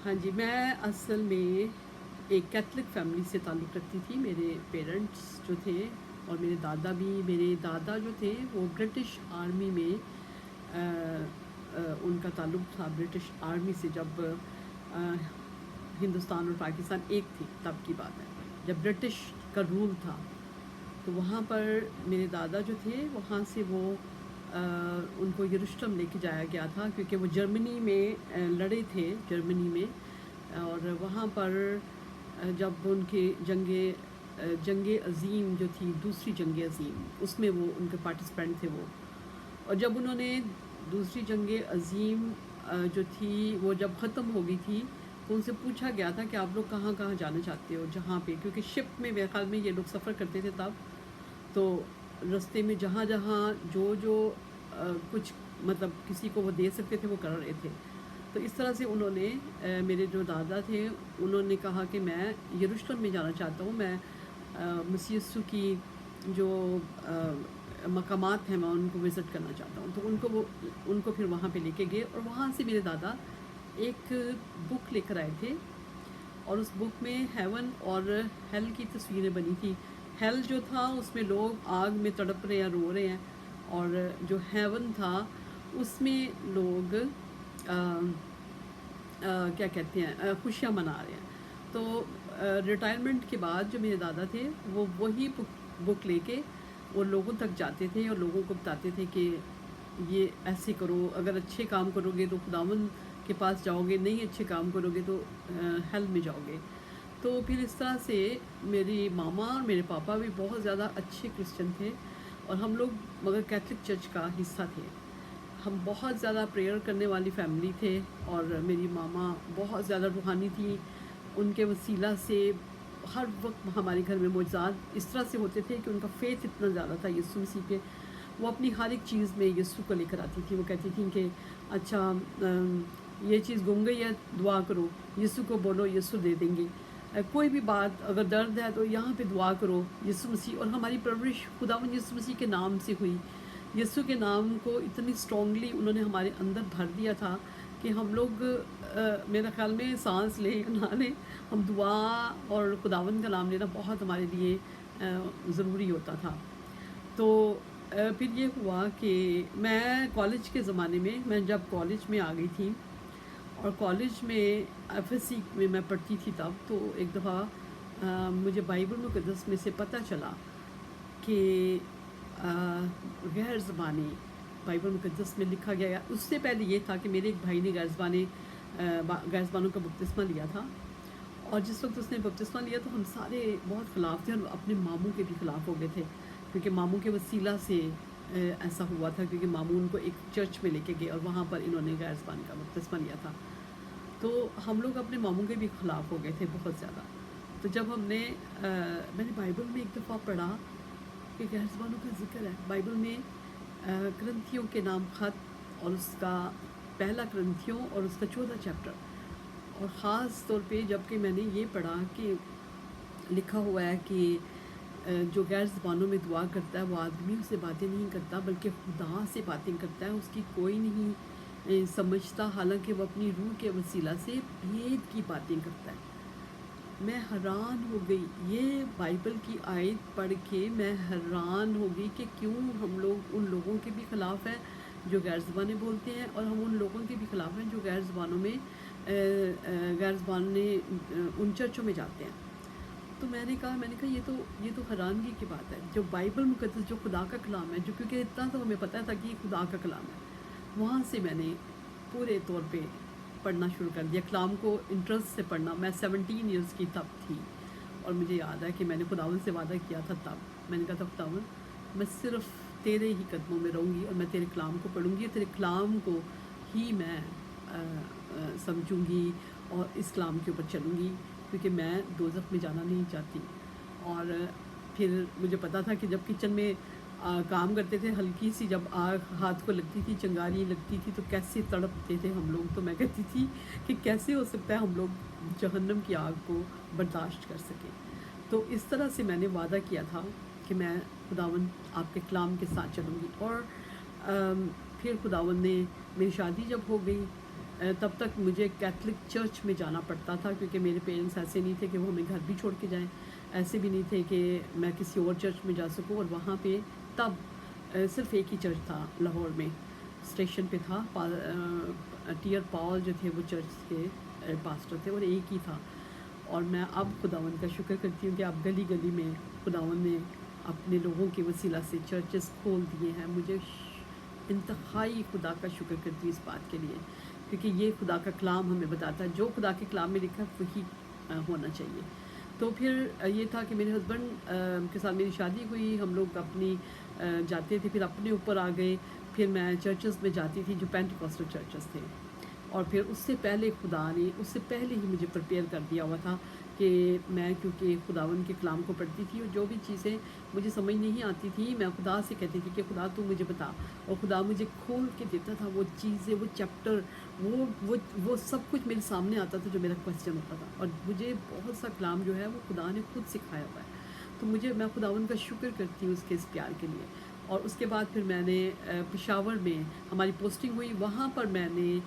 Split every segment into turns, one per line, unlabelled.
ہاں جی، میں اصل میں ایک کیتھولک فیملی سے تعلق رکھتی تھی۔ میرے پیرنٹس جو تھے اور میرے دادا جو تھے وہ برٹش آرمی میں ان کا تعلق تھا برٹش آرمی سے، جب ہندوستان اور پاکستان ایک تھی تب کی بات ہے، جب برٹش کا رول تھا۔ تو وہاں پر میرے دادا جو تھے وہاں سے وہ ان کو یروشلم لے کے جایا گیا تھا، کیونکہ وہ جرمنی میں لڑے تھے جرمنی میں، اور وہاں پر جب ان کی جنگ عظیم جو تھی، دوسری جنگ عظیم، اس میں وہ ان کے پارٹیسپینٹ تھے وہ۔ اور جب انہوں نے دوسری جنگ عظیم جو تھی وہ جب ختم ہو گئی تھی، تو ان سے پوچھا گیا تھا کہ آپ لوگ کہاں کہاں جانا چاہتے ہو، جہاں پہ، کیونکہ شپ میں میرے خیال میں یہ لوگ سفر کرتے تھے تب، تو رستے میں جہاں جہاں جو کچھ مطلب کسی کو وہ دے سکتے تھے وہ کر رہے تھے۔ تو اس طرح سے انہوں نے میرے جو دادا تھے انہوں نے کہا کہ میں یروشلم میں جانا چاہتا ہوں، میں مسیح یسوع کی جو مقامات ہیں میں ان کو وزٹ کرنا چاہتا ہوں۔ تو ان کو پھر وہاں پہ لے کے گئے، اور وہاں سے میرے دادا ایک بک لے کر آئے تھے، اور اس بک میں ہیون اور ہیل کی تصویریں بنی تھی۔ ہیل جو تھا اس میں لوگ آگ میں تڑپ رہے ہیں، رو رہے ہیں، اور جو ہیون تھا اس میں لوگ کیا کہتے ہیں، خوشیاں منا رہے ہیں۔ تو ریٹائرمنٹ کے بعد جو میرے دادا تھے وہ وہی بک لے کے وہ لوگوں تک جاتے تھے اور لوگوں کو بتاتے تھے کہ یہ ایسے کرو، اگر اچھے کام کرو گے تو خداوند کے پاس جاؤ گے، نہیں اچھے کام کرو گے تو ہیل میں جاؤ گے۔ تو پھر اس طرح سے میری ماما اور میرے پاپا بھی بہت زیادہ اچھے کرسچن تھے، اور ہم لوگ مگر کیتھولک چرچ کا حصہ تھے۔ ہم بہت زیادہ پریئر کرنے والی فیملی تھے، اور میری ماما بہت زیادہ روحانی تھی۔ ان کے وسیلہ سے ہر وقت ہمارے گھر میں معجزات اس طرح سے ہوتے تھے کہ ان کا فیتھ اتنا زیادہ تھا یسوع مسیح پہ، وہ اپنی ہر ایک چیز میں یسوع کو لے کر آتی تھی۔ وہ کہتی تھیں کہ اچھا یہ چیز گم گئی ہے، دعا کرو، یسوع کو بولو، یسوع دے دیں گے۔ کوئی بھی بات اگر درد ہے تو یہاں پہ دعا کرو یسوع مسیح، اور ہماری پرورش خداوند یسوع مسیح کے نام سے ہوئی۔ یسوع کے نام کو اتنی اسٹرانگلی انہوں نے ہمارے اندر بھر دیا تھا کہ ہم لوگ میرا خیال میں سانس لیں یا نہ لیں، ہم دعا اور خداوند کا نام لینا بہت ہمارے لیے ضروری ہوتا تھا۔ تو پھر یہ ہوا کہ میں کالج کے زمانے میں جب کالج میں آ گئی تھی، اور کالج میں ایف ایس سی میں پڑھتی تھی تب، تو ایک دفعہ مجھے بائبل مقدس میں سے پتہ چلا کہ غیر زبانی بائبل مقدس میں لکھا گیا۔ اس سے پہلے یہ تھا کہ میرے ایک بھائی نے غیر زبانوں کا بپتسمہ لیا تھا، اور جس وقت اس نے بپتسمہ لیا تو ہم سارے بہت خلاف تھے، اور اپنے ماموں کے بھی خلاف ہو گئے تھے، کیونکہ ماموں کے وسیلہ سے ایسا ہوا تھا، کیونکہ ماموں ان کو ایک چرچ میں لے کے گئے اور وہاں پر انہوں نے غیر زبانی کا بپتسمہ لیا تھا۔ تو ہم لوگ اپنے ماموں کے بھی خلاف ہو گئے تھے بہت زیادہ۔ تو جب میں نے بائبل میں ایک دفعہ پڑھا کہ غیر زبانوں کا ذکر ہے بائبل میں، کرنتھیوں کے نام خط، اور اس کا پہلا کرنتھیوں اور اس کا 14 چیپٹر، اور خاص طور پہ جب کہ میں نے یہ پڑھا کہ لکھا ہوا ہے کہ جو غیر زبانوں میں دعا کرتا ہے وہ آدمیوں سے باتیں نہیں کرتا بلکہ خدا سے باتیں کرتا ہے، اس کی کوئی نہیں سمجھتا، حالانکہ وہ اپنی روح کے وسیلہ سے بھید کی باتیں کرتا ہے۔ میں حیران ہو گئی، یہ بائبل کی آیت پڑھ کے میں حیران ہو گئی کہ کیوں ہم لوگ ان لوگوں کے بھی خلاف ہیں جو غیر زبانیں بولتے ہیں، اور ہم ان لوگوں کے بھی خلاف ہیں جو غیر زبانوں میں ان چرچوں میں جاتے ہیں۔ تو میں نے کہا یہ تو حیرانگی کی بات ہے، جو بائبل مقدس جو خدا کا کلام ہے، جو کیونکہ اتنا تو ہمیں پتہ تھا کہ یہ خدا کا کلام ہے، وہاں سے میں نے پورے طور پہ پڑھنا شروع کر دیا، کلام کو انٹرسٹ سے پڑھنا۔ میں 17 ایئرس کی تب تھی، اور مجھے یاد ہے کہ میں نے خداوند سے وعدہ کیا تھا تب، میں نے کہا تھا خداوند میں صرف تیرے ہی قدموں میں رہوں گی، اور میں تیرے کلام کو پڑھوں گی، تیرے کلام کو ہی میں سمجھوں گی اور اس کلام کے اوپر چلوں گی، کیونکہ میں دوزخ میں جانا نہیں چاہتی۔ اور پھر مجھے پتا تھا کہ جب کچن میں کام کرتے تھے، ہلکی سی جب آگ ہاتھ کو لگتی تھی، چنگاری لگتی تھی، تو کیسے تڑپتے تھے ہم لوگ۔ تو میں کہتی تھی کہ کیسے ہو سکتا ہے ہم لوگ جہنم کی آگ کو برداشت کر سکیں۔ تو اس طرح سے میں نے وعدہ کیا تھا کہ میں خداوند آپ کے کلام کے ساتھ چلوں گی۔ اور پھر خداوند نے، میری شادی جب ہو گئی تب تک مجھے کیتھلک چرچ میں جانا پڑتا تھا، کیونکہ میرے پیرنٹس ایسے نہیں تھے کہ وہ ہمیں گھر بھی چھوڑ کے جائیں، ایسے بھی نہیں تھے کہ میں کسی اور چرچ میں جا سکوں. اور وہاں پہ تب صرف ایک ہی چرچ تھا لاہور میں، اسٹیشن پہ تھا. ٹیئر پال جو تھے وہ چرچ کے پاسٹر تھے، اور ایک ہی تھا. اور میں اب خداوند کا شکر کرتی ہوں کہ اب گلی گلی میں خداوند نے اپنے لوگوں کے وسیلہ سے چرچز کھول دیے ہیں. مجھے انتہائی خدا کا شکر کرتی ہوں اس بات کے لیے، کیونکہ یہ خدا کا کلام ہمیں بتاتا ہے جو خدا کے کلام میں لکھا ہے وہی ہونا چاہیے. تو پھر یہ تھا کہ میرے ہسبینڈ کے ساتھ میری شادی ہوئی، ہم لوگ اپنی جاتے تھے، پھر اپنے اوپر آ گئے. پھر میں چرچز میں جاتی تھی جو پینٹیکوسٹل چرچز تھے. اور پھر اس سے پہلے خدا نے اس سے پہلے ہی مجھے پریپیئر کر دیا ہوا تھا کہ میں کیونکہ خداوند کے کلام کو پڑھتی تھی، اور جو بھی چیزیں مجھے سمجھ نہیں آتی تھی میں خدا سے کہتی تھی کہ خدا تو مجھے بتا، اور خدا مجھے کھول کے دیتا تھا وہ چیزیں، وہ چیپٹر، وہ سب کچھ میرے سامنے آتا تھا جو میرا کویسچن ہوتا تھا. اور مجھے بہت سا کلام جو ہے وہ خدا نے خود سکھایا ہوا ہے. تو میں خداوند کا شکر کرتی ہوں اس کے اس پیار کے لیے. اور اس کے بعد پھر میں نے پشاور میں ہماری پوسٹنگ ہوئی، وہاں پر میں نے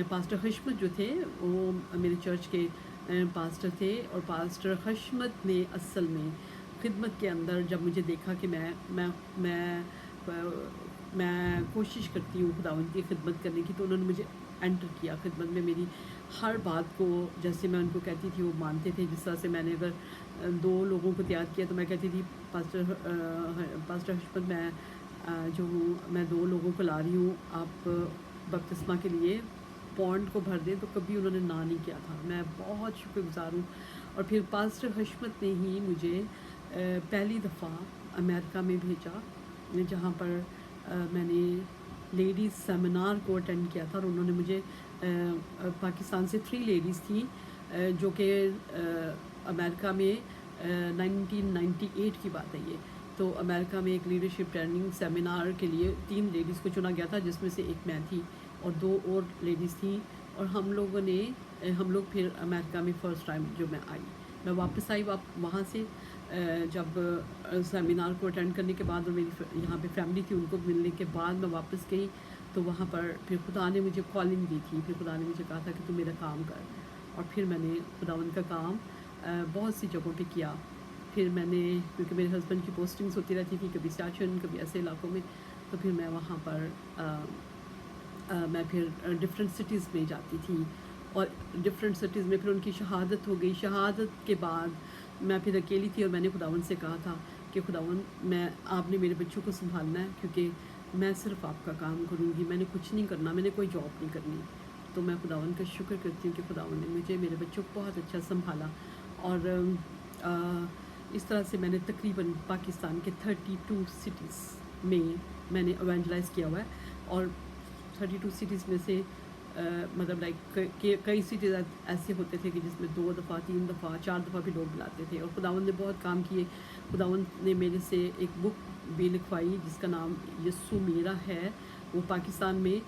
پاسٹر حشمت جو تھے وہ میرے چرچ کے پاسٹر تھے. اور پاسٹر حشمت نے اصل میں خدمت کے اندر جب مجھے دیکھا کہ میں کوشش کرتی ہوں خداوند کی خدمت کرنے کی، تو انہوں نے مجھے انٹر کیا خدمت میں. میری ہر بات کو جیسے میں ان کو کہتی تھی وہ مانتے تھے. جس طرح سے میں نے اگر 2 لوگوں کو تیار کیا تو میں کہتی تھی پاسٹر حشمت میں 2 لوگوں کو لا رہی ہوں، آپ بپتسمہ کے لیے پونڈ کو بھر دیں. تو کبھی انہوں نے نہ نہیں کیا تھا. میں بہت شکر گزار ہوں. اور پھر پاسٹر حشمت نے ہی مجھے پہلی دفعہ امریکہ میں بھیجا، جہاں پر میں نے لیڈیز سیمینار کو اٹینڈ کیا تھا. اور انہوں نے مجھے پاکستان سے 3 لیڈیز تھیں جو کہ امریکہ میں 1998 کی بات ہے یہ. تو امریکہ میں ایک لیڈرشپ ٹریننگ سیمینار کے لیے 3 لیڈیز کو چنا گیا تھا، جس میں سے ایک میں تھی اور 2 اور لیڈیز تھیں. اور ہم لوگ پھر امریکہ میں فرسٹ ٹائم جو میں واپس آئی وہاں سے جب سیمینار کو اٹینڈ کرنے کے بعد، اور میری یہاں پہ فیملی تھی ان کو ملنے کے بعد میں واپس گئی. تو وہاں پر پھر خدا نے مجھے کالنگ دی تھی. پھر خدا نے مجھے کہا تھا کہ تو میرا کام کر. اور پھر میں نے خداوند کا کام بہت سی جگہوں پہ کیا. پھر میں نے کیونکہ میرے ہسبینڈ کی پوسٹنگس ہوتی رہتی تھی کبھی سیاچن کبھی ایسے علاقوں میں، تو پھر میں وہاں پر میں پھر ڈفرینٹ سٹیز میں جاتی تھی. اور ڈفرینٹ سٹیز میں پھر ان کی شہادت ہو گئی. شہادت کے بعد میں پھر اکیلی تھی، اور میں نے خداوند سے کہا تھا کہ خداوند آپ نے میرے بچوں کو سنبھالنا ہے، کیونکہ میں صرف آپ کا کام کروں گی، میں نے کچھ نہیں کرنا، میں نے کوئی جاب نہیں کرنی. تو میں خداوند کا شکر کرتی ہوں کہ خداوند نے مجھے میرے بچوں کو بہت اچھا سنبھالا. اور اس طرح سے میں نے تقریباً پاکستان کے 32 سٹیز میں نے ایونجلائز کیا ہوا ہے. اور 32 سٹیز میں سے مطلب لائک کئی سٹیز ایسے ہوتے تھے کہ جس میں 2 دفعہ 3 دفعہ 4 دفعہ بھی لوگ بلاتے تھے. اور خداوند نے بہت کام کیے. خداوند نے میرے سے ایک بک بھی لکھوائی جس کا نام یسوع میرا ہے. وہ پاکستان میں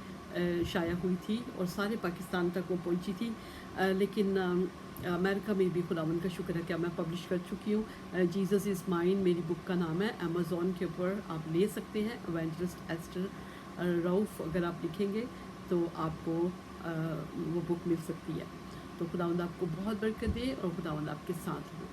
شائع ہوئی تھی اور سارے پاکستان تک وہ پہنچی تھی. لیکن امریکہ میں بھی خداوند کا شکر ہے کہ میں پبلش کر چکی ہوں. جیزس از مائن میری بک کا نام ہے. امیزون کے اوپر آپ لے سکتے ہیں. ایونجلسٹ ایسٹر روف اگر آپ لکھیں گے تو آپ کو وہ بک مل سکتی ہے. تو خداوند آپ کو بہت برکت دے اور خداوند آپ کے ساتھ ہو.